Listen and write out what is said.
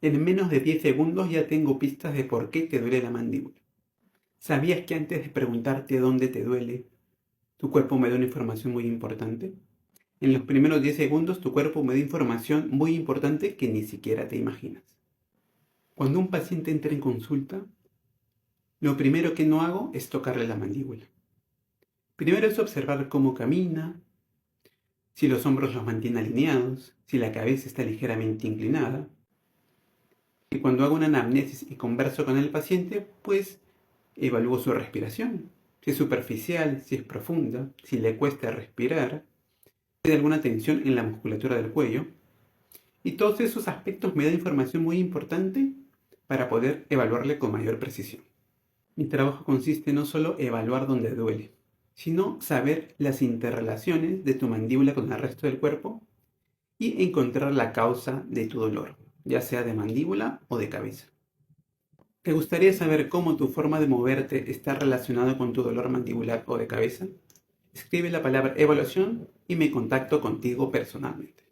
En menos de 10 segundos ya tengo pistas de por qué te duele la mandíbula. ¿Sabías que antes de preguntarte dónde te duele, tu cuerpo me da una información muy importante? En los primeros 10 segundos tu cuerpo me da información muy importante que ni siquiera te imaginas. Cuando un paciente entra en consulta, lo primero que no hago es tocarle la mandíbula. Primero es observar cómo camina, si los hombros los mantiene alineados, si la cabeza está ligeramente inclinada. Y cuando hago una anamnesis y converso con el paciente, pues evalúo su respiración, si es superficial, si es profunda, si le cuesta respirar, si hay alguna tensión en la musculatura del cuello. Y todos esos aspectos me dan información muy importante para poder evaluarle con mayor precisión. Mi trabajo consiste no solo en evaluar dónde duele, sino saber las interrelaciones de tu mandíbula con el resto del cuerpo y encontrar la causa de tu dolor, ya sea de mandíbula o de cabeza. ¿Te gustaría saber cómo tu forma de moverte está relacionada con tu dolor mandibular o de cabeza? Escribe la palabra evaluación y me contacto contigo personalmente.